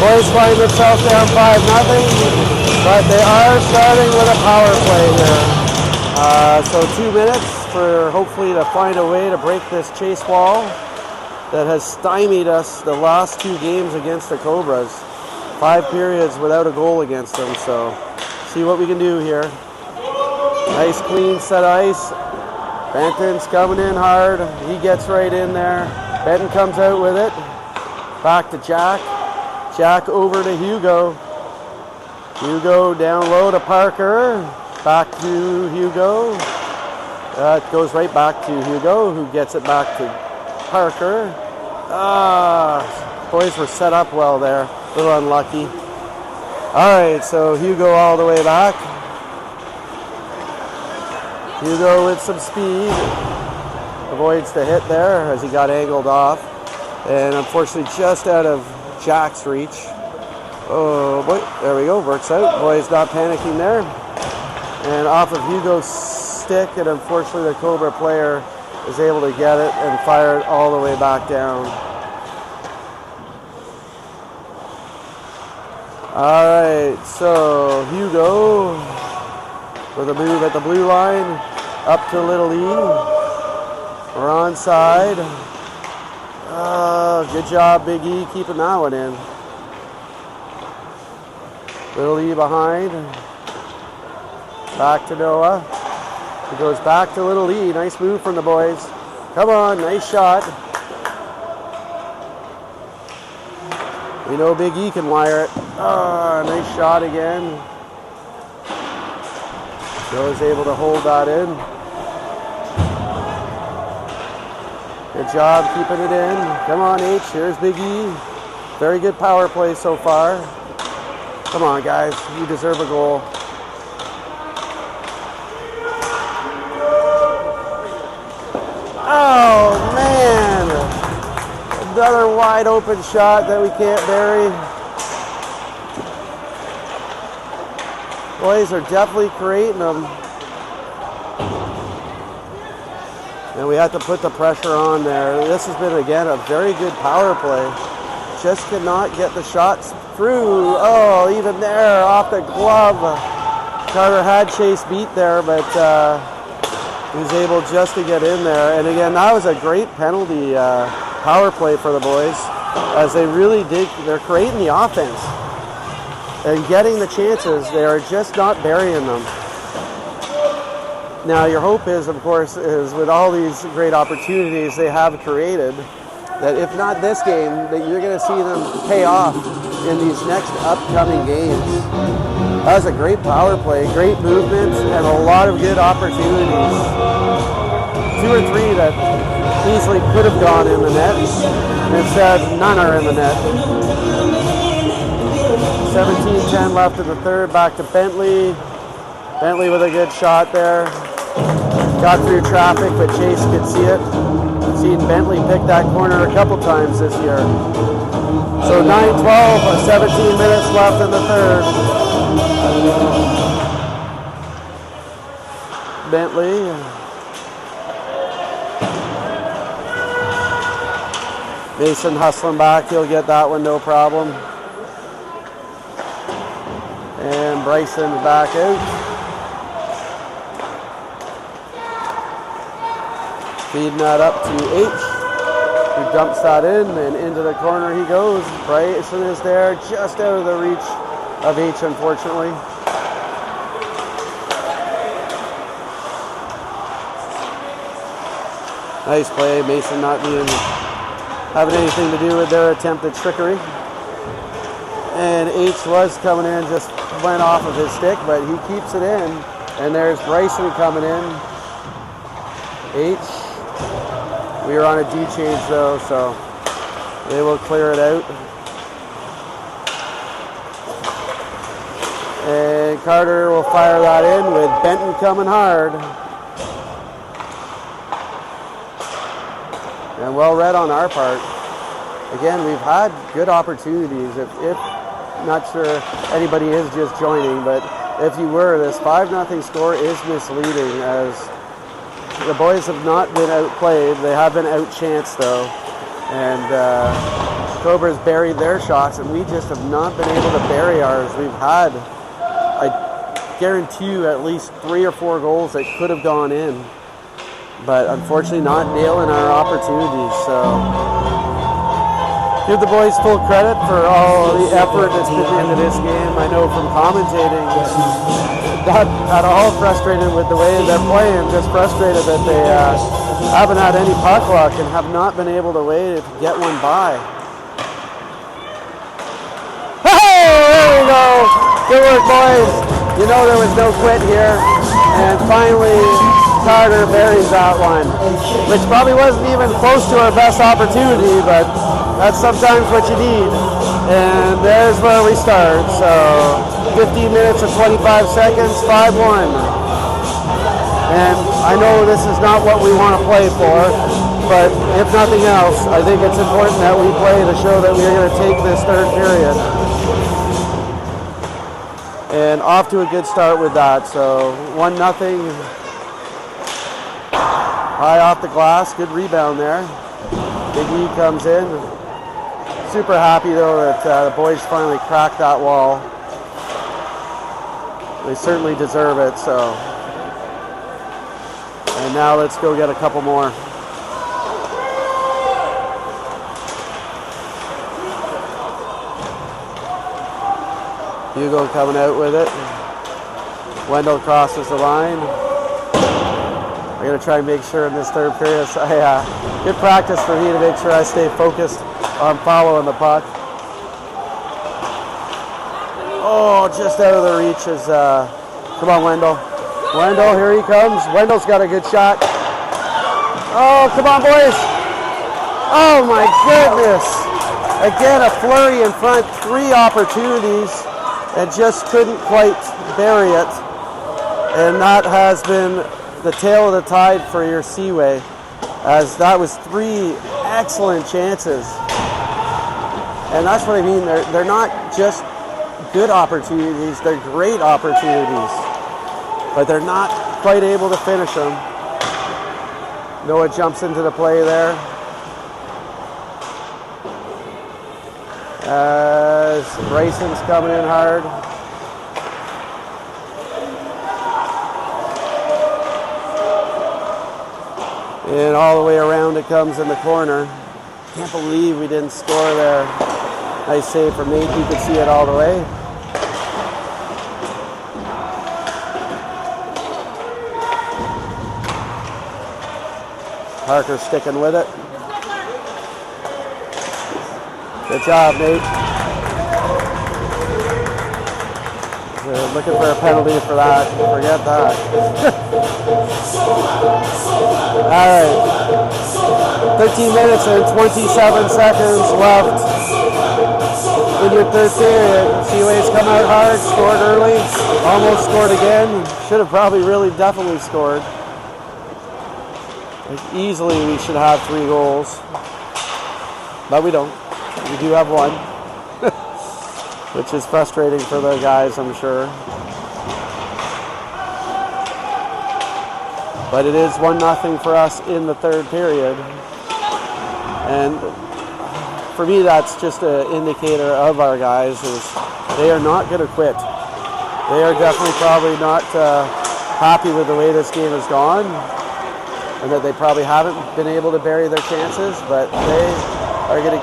Boys find themselves down 5-0, but they are starting with a power play here. So 2 minutes for hopefully to find a way to break this chase wall that has stymied us the last 2 games against the Cobras. 5 periods without a goal against them, so see what we can do here. Nice clean set of ice. Benton's coming in hard. He gets right in there. Benton comes out with it. Back to Jack. Jack over to Hugo. Hugo down low to Parker. Back to Hugo. It goes right back to Hugo, who gets it back to Parker. Boys were set up well there. A little unlucky. All right, so Hugo all the way back. Hugo with some speed. Avoids the hit there as he got angled off. And unfortunately just out of Jack's reach. Oh boy, there we go, works out. Boy's not panicking there. And off of Hugo's stick, and unfortunately the Cobra player is able to get it and fire it all the way back down. All right, so Hugo with a move at the blue line, up to Little E. We're onside. Good job, Big E, keeping that one in. Little E behind. Back to Noah. He goes back to Little E. Nice move from the boys. Come on, nice shot. We know Big E can wire it. Nice shot again. Joe's able to hold that in. Good job keeping it in. Come on, H. Here's Big E. Very good power play so far. Come on, guys. You deserve a goal. Oh, man. Another wide open shot that we can't bury. Boys are definitely creating them. And we have to put the pressure on there. This has been, again, a very good power play. Just cannot get the shots through. Oh, even there, off the glove. Carter had Chase beat there, but he was able just to get in there. And again, that was a great penalty power play for the boys, as they really did. They're creating the offense and getting the chances. They are just not burying them. Now, your hope is, of course, is with all these great opportunities they have created, that if not this game, that you're going to see them pay off in these next upcoming games. That was a great power play, great movement, and a lot of good opportunities. 2 or 3 that easily could have gone in the net. Instead, none are in the net. 17-10 left in the third, back to Bentley. Bentley with a good shot there. Got through traffic, but Chase could see it. I've seen Bentley pick that corner a couple times this year. So 9-12, 17 minutes left in the third. Bentley. Mason hustling back, he'll get that one, no problem. And Bryson back out. Feeding that up to H, who dumps that in, and into the corner he goes. Bryson is there, just out of the reach of H, unfortunately. Nice play, Mason not having anything to do with their attempted trickery. And H was coming in, just went off of his stick, but he keeps it in. And there's Bryson coming in. H. We are on a D change though, so they will clear it out. And Carter will fire that in with Benton coming hard. And well read on our part. Again, we've had good opportunities. If not sure anybody is just joining, but if you were, this 5-0 score is misleading, as the boys have not been outplayed. They have been outchanced though. And Cobras buried their shots, and we just have not been able to bury ours. We've had, I guarantee you, at least 3 or 4 goals that could have gone in, but unfortunately not nailing our opportunities. So give the boys full credit for all the effort that's been into this game. I know from commentating, not at all frustrated with the way they're playing, just frustrated that they haven't had any puck luck and have not been able to get one by. Hey, there we go. Good work, boys. You know there was no quit here. And finally, Carter buries that one, which probably wasn't even close to our best opportunity, but that's sometimes what you need. And there's where we start. So 15 minutes and 25 seconds, 5-1. And I know this is not what we want to play for, but if nothing else, I think it's important that we play to show that we're going to take this third period. And off to a good start with that. So 1-0. High off the glass, good rebound there. Big E comes in. Super happy though that the boys finally cracked that wall. They certainly deserve it. So, and now let's go get a couple more. Hugo coming out with it. Wendell crosses the line. I'm going to try and make sure in this third period, good practice for me to make sure I stay focused on following the puck. Oh, just out of the reach is, come on, Wendell. Wendell, here he comes. Wendell's got a good shot. Oh, come on, boys. Oh, my goodness. Again, a flurry in front, 3 opportunities, and just couldn't quite bury it. And that has been the tail of the tide for your Seaway, as that was 3 excellent chances. And that's what I mean. They're not just good opportunities, they're great opportunities, but they're not quite able to finish them. Noah jumps into the play there. As Bryson's coming in hard. And all the way around it comes in the corner. Can't believe we didn't score there. Nice save from Nate. You could see it all the way. Parker sticking with it. Good job, Nate. We're looking for a penalty for that. Forget that. All right. 13 minutes and 27 seconds left in your third period. Seaways come out hard, scored early, almost scored again. Should have probably really definitely scored. Like easily we should have 3 goals, but we don't. We do have 1, which is frustrating for the guys, I'm sure. But it is 1-0 for us in the third period. And for me, that's just an indicator of our guys is they are not going to quit. They are definitely probably not happy with the way this game has gone, and that they probably haven't been able to bury their chances, but they are going to,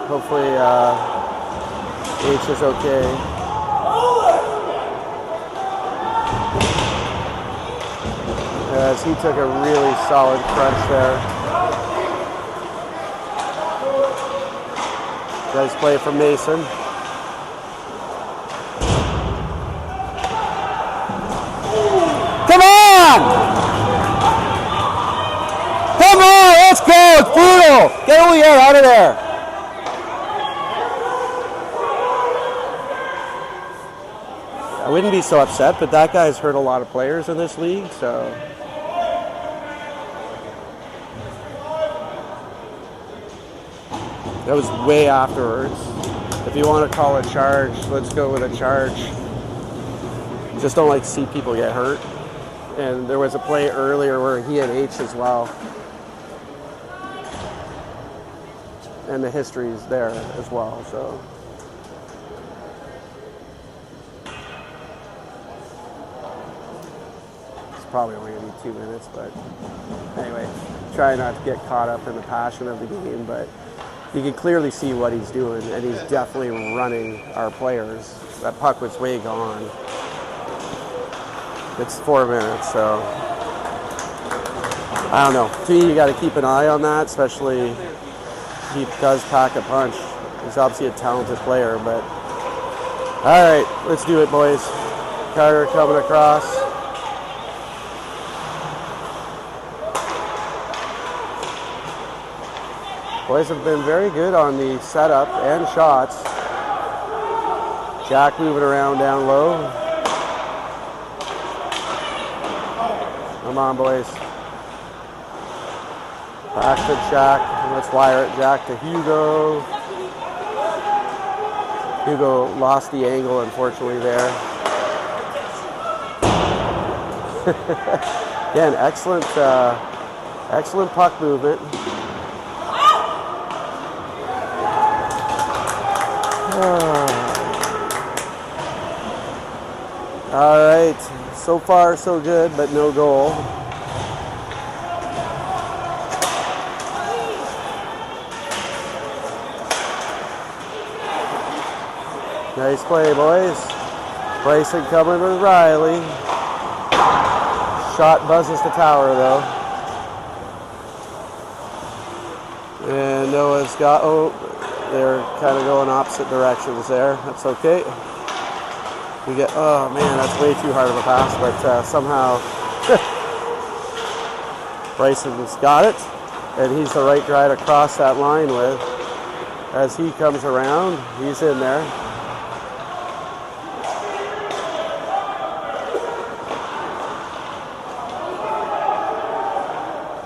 hopefully H is okay. As he took a really solid crunch there. Nice play from Mason. Come on! Come on, let's go, it's brutal! Get over here, out of there! I wouldn't be so upset, but that guy's hurt a lot of players in this league, so... That was way afterwards. If you want to call a charge, let's go with a charge. Just don't like to see people get hurt. And there was a play earlier where he had H as well. and the history is there as well. So it's probably only going to be 2 minutes, but anyway, try not to get caught up in the passion of the game, but you can clearly see what he's doing, and he's definitely running our players. That puck was way gone. It's 4 minutes, so I don't know. To me, you got to keep an eye on that, especially he does pack a punch. He's obviously a talented player, but all right, let's do it, boys. Carter coming across. Boys have been very good on the setup and shots. Jack moving around down low. Come on, boys. Back to Jack. Let's wire it, Jack, to Hugo. Hugo lost the angle, unfortunately, there. Again, excellent puck movement. All right, so far so good, but no goal. Nice play, boys. Bryson coming with Riley. Shot buzzes the tower, though. And Noah's got, they're kind of going opposite directions there. That's okay. We get, oh man, that's way too hard of a pass, but somehow Bryson's got it, and he's the right guy to cross that line with. As he comes around, he's in there.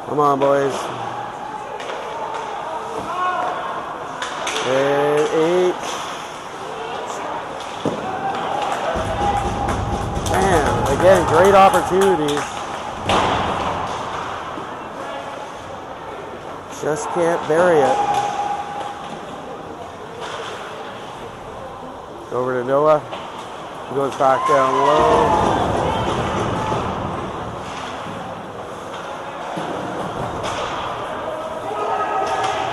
Come on, boys. And 8. Man, again, great opportunities. Just can't bury it. Over to Noah. He goes back down low.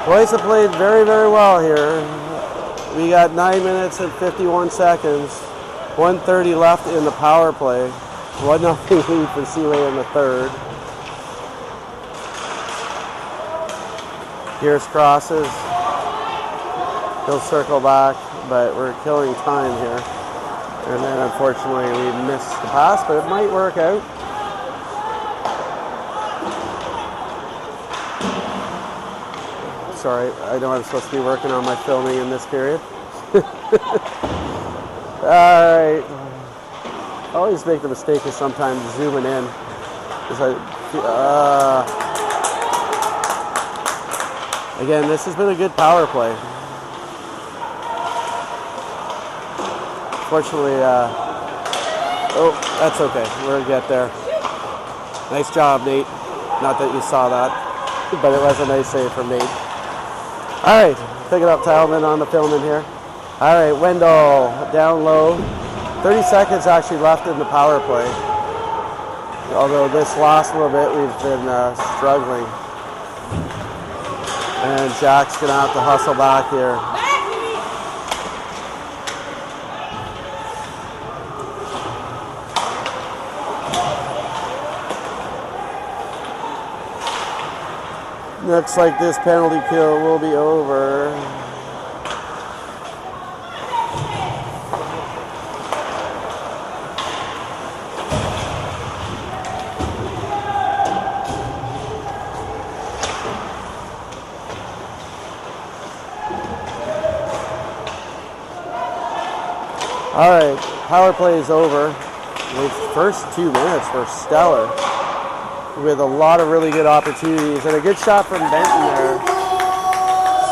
Boys have played very, very well here. We got 9 minutes and 51 seconds. 1:30 left in the power play. 1-0 lead for Seaway in the third. Pierce crosses. He'll circle back, but we're killing time here. And then unfortunately we missed the pass, but it might work out. Sorry, I know I'm supposed to be working on my filming in this period. Alright. I always make the mistake of sometimes zooming in. Again, this has been a good power play. Fortunately, that's okay. We'll get there. Nice job, Nate. Not that you saw that, but it was a nice save from Nate. All right, picking up Talman on the filming here. All right, Wendell down low. 30 seconds actually left in the power play. Although this last little bit, we've been struggling. And Jack's gonna have to hustle back here. Looks like this penalty kill will be over. All right, power play is over. The first 2 minutes were stellar, with a lot of really good opportunities and a good shot from Benton there.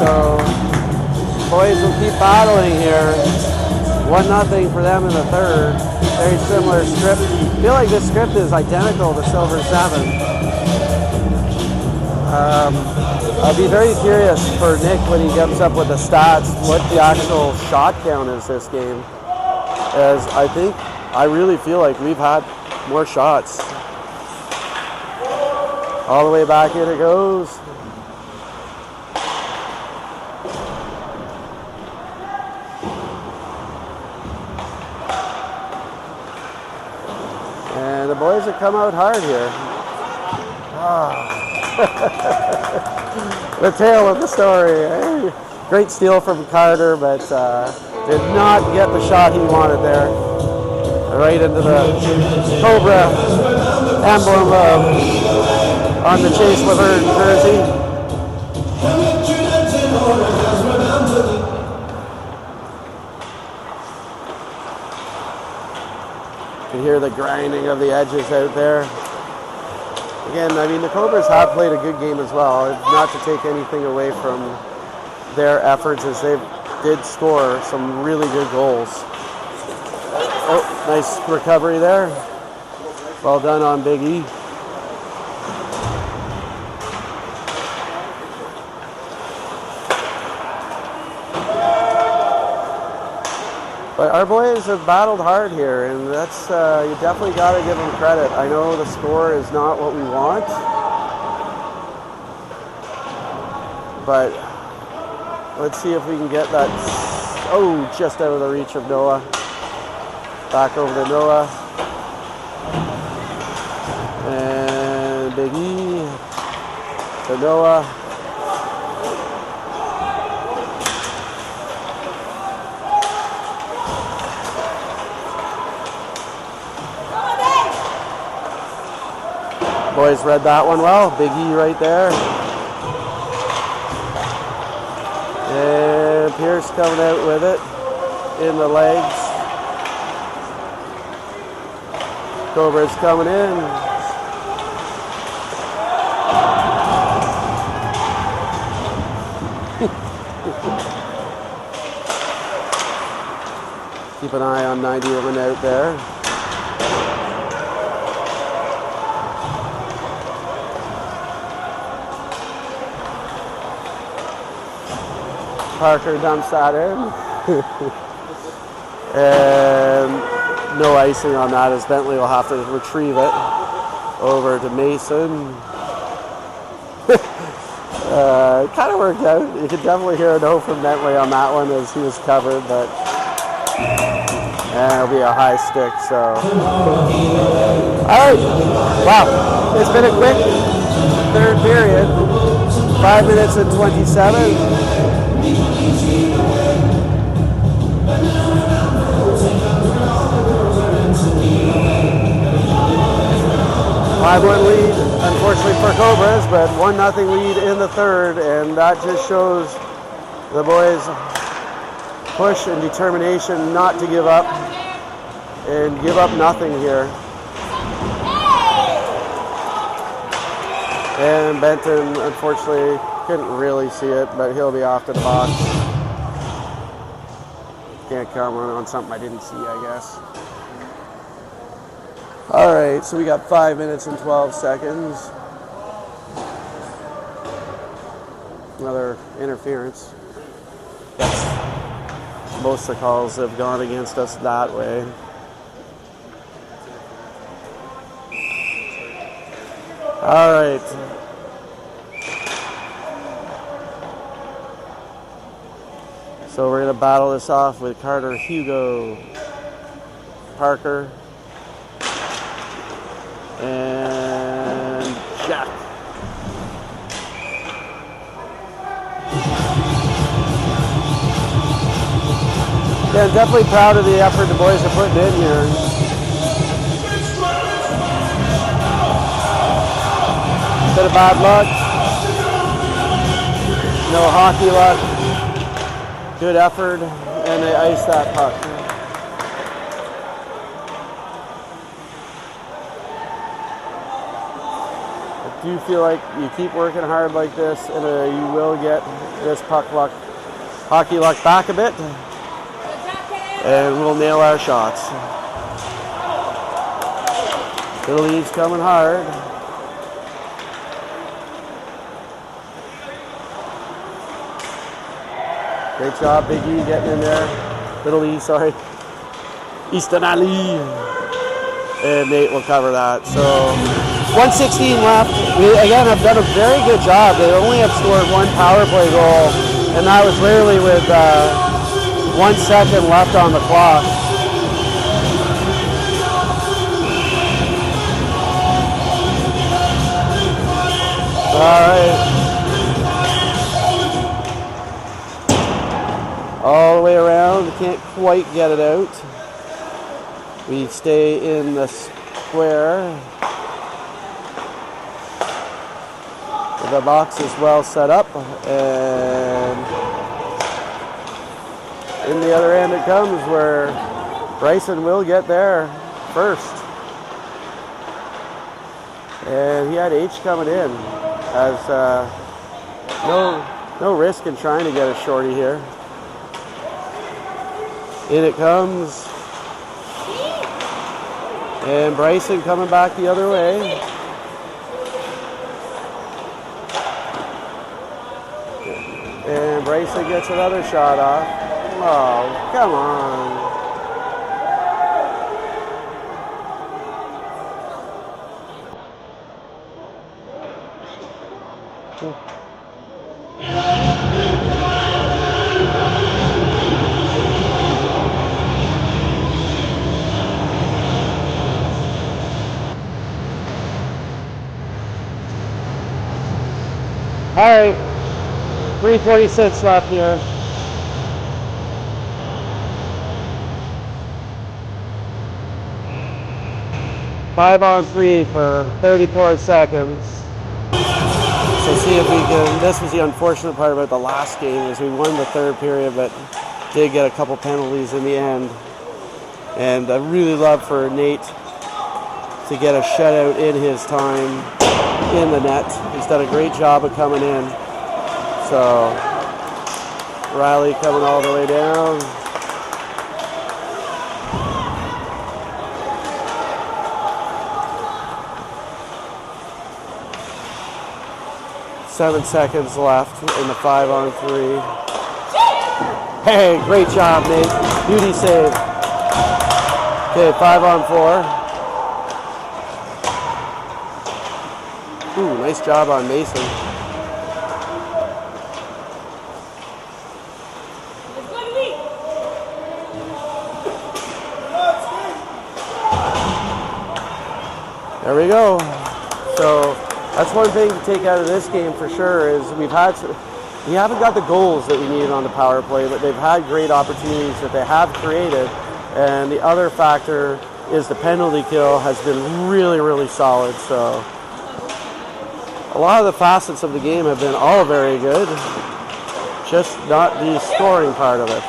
So, boys will keep battling here. 1-0 for them in the third. Very similar script. I feel like this script is identical to Silver 7. I'd be very curious for Nick when he comes up with the stats, what the actual shot count is this game. As I really feel like we've had more shots. All the way back in it goes. And the boys have come out hard here. The tale of the story. Great steal from Carter, but did not get the shot he wanted there. Right into the Cobra emblem on the Chase Laverne jersey. You can hear the grinding of the edges out there. Again, I mean, the Cobras have played a good game as well. Not to take anything away from their efforts, as they did score some really good goals. Oh, nice recovery there. Well done on Big E. But our boys have battled hard here, and that's you definitely got to give them credit. I know the score is not what we want, but let's see if we can get that. Oh, just out of the reach of Noah. Back over to Noah. And Big E to Noah. Boys read that one well. Big E right there. And Pierce coming out with it in the legs. Cobras coming in. Keep an eye on 91 out there. Parker dumps that in. And no icing on that, as Bentley will have to retrieve it over to Mason. It kind of worked out. You could definitely hear a no from Bentley on that one as he was covered, but it'll be a high stick, so. Alright, wow, it's been a quick third period. 5 minutes and 27. 5-1 lead, unfortunately for Cobras, but 1-0 lead in the third, and that just shows the boys' push and determination not to give up and give up nothing here. And Benton, unfortunately, couldn't really see it, but he'll be off to the box. Can't comment on something I didn't see, I guess. All right, so we got 5 minutes and 12 seconds. Another interference. Most of the calls have gone against us that way. All right. So we're going to battle this off with Carter, Hugo, Parker, and Jack. Yeah, I'm definitely proud of the effort the boys are putting in here. Bit of bad luck. No hockey luck. Good effort, and they iced that puck. I do feel like you keep working hard like this, and you will get this puck luck, hockey luck back a bit, and we'll nail our shots. The lead's coming hard. Great job, Big E getting in there. Little E, sorry. Easton Ali. And Nate will cover that. So 1:16 left. We, again, have done a very good job. They only have scored one power play goal, and that was literally with 1 second left on the clock. All right. All the way around. Can't quite get it out. We stay in the square. The box is well set up, and in the other end it comes, where Bryson will get there first. And he had H coming in, as no risk in trying to get a shorty here. In it comes, and Bryson coming back the other way. And Bryson gets another shot off. Oh, come on. All right. 3:46 left here. Five on three for 34 seconds. So see if we can, this was the unfortunate part about the last game, is we won the third period, but did get a couple penalties in the end. And I really love for Nate to get a shutout in his time in the net. He's done a great job of coming in. So Riley coming all the way down. Seven seconds left in the 5 on 3. Hey, great job, Nate. Beauty save. Okay, 5 on 4. Ooh, nice job on Mason. There we go. So that's one thing to take out of this game for sure, is we haven't got the goals that we needed on the power play, but they've had great opportunities that they have created. And the other factor is the penalty kill has been really, really solid. So a lot of the facets of the game have been all very good, just not the scoring part of it,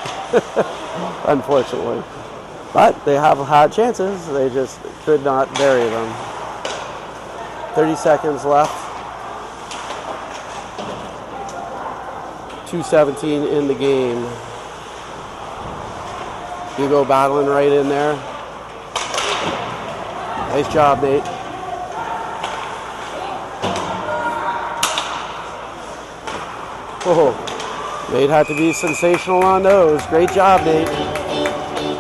unfortunately. But they have had chances, they just could not bury them. 30 seconds left. 2:17 in the game. Hugo battling right in there. Nice job, Nate. Oh, Nate had to be sensational on those. Great job, Nate.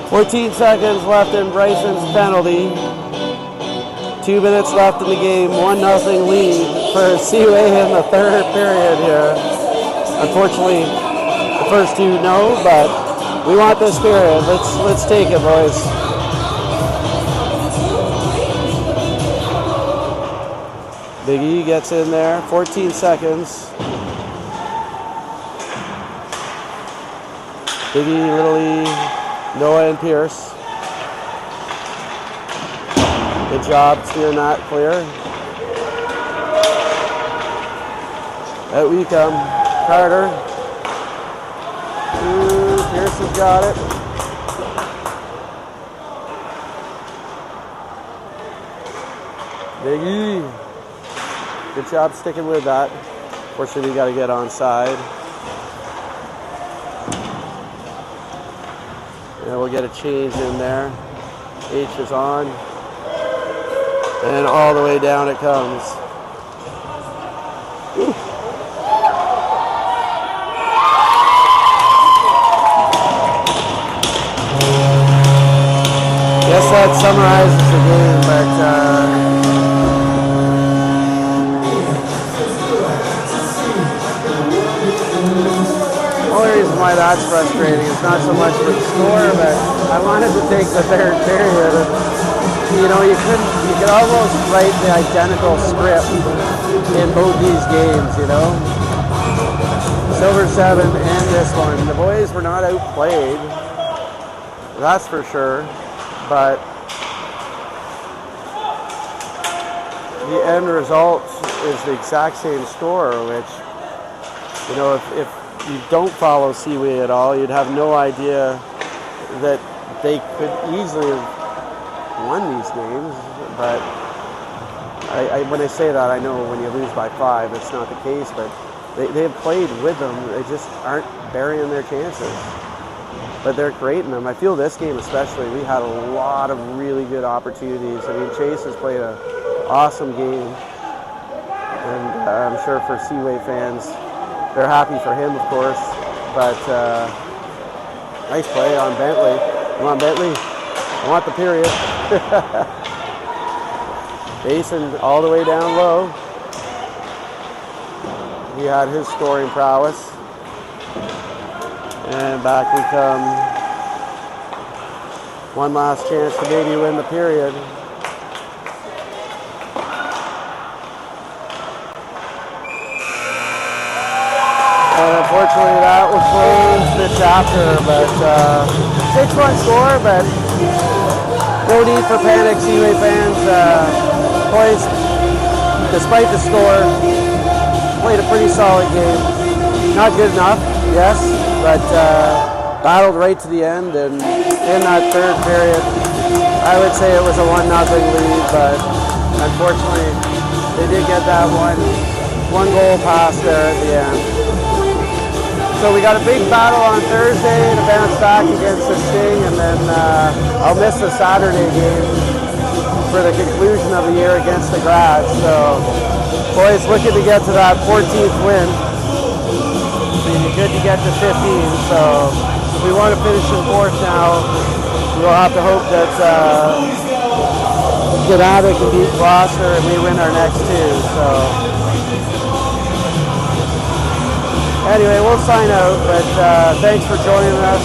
14 seconds left in Bryson's penalty. 2 minutes left in the game. 1-0 lead for Seaway in the third period here. Unfortunately, the first two no, but we want this period. Let's take it, boys. Big E gets in there. 14 seconds. Big E, Little E, Noah, and Pierce. Good job steering that clear. Out we come. Carter. Ooh, Pierce has got it. Big E. Good job sticking with that. Fortunately, we got to get onside. And we'll get a change in there. H is on. And all the way down it comes. that summarizes the game, but the only reason why that's frustrating is not so much for the score, but I wanted to take the third period. You know, you could almost write the identical script in both these games, you know. Silver 7 and this one. The boys were not outplayed, that's for sure, but the end result is the exact same score, which, you know, if you don't follow Seaway at all, you'd have no idea that they could easily have won these games. But when I say that, I know when you lose by 5, it's not the case, but they have played with them. They just aren't burying their chances. But they're great in them. I feel this game especially, we had a lot of really good opportunities. I mean, Chase has played an awesome game. And I'm sure for Seaway fans, they're happy for him, of course. But nice play on Bentley. Come on, Bentley. I want the period. Mason all the way down low. He had his scoring prowess. And back we come. One last chance to maybe win the period. And unfortunately that will close the chapter, but 6-1 score, but no need for panic, Seaway fans. Boys, despite the score, played a pretty solid game. Not good enough, yes, but battled right to the end, and in that third period, I would say it was a 1-0 lead, but unfortunately, they did get that one goal pass there at the end. So we got a big battle on Thursday to bounce back against the Sting, and then I'll miss the Saturday game for the conclusion of the year against the Grads. So, boys, looking to get to that 14th win. It'd be good to get to 15. So, if we want to finish in 4th now, we'll have to hope that Granada can beat Gloucester and we win our next 2. So, anyway, we'll sign out, but thanks for joining us.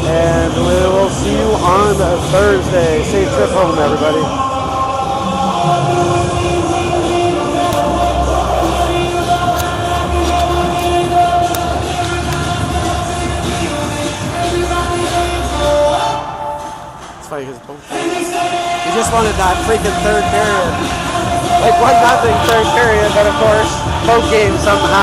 And we will see you on Thursday. Safe trip home, everybody. It's funny because he just wanted that freaking third period. Like 1-0 third period, but of course, both games something happened.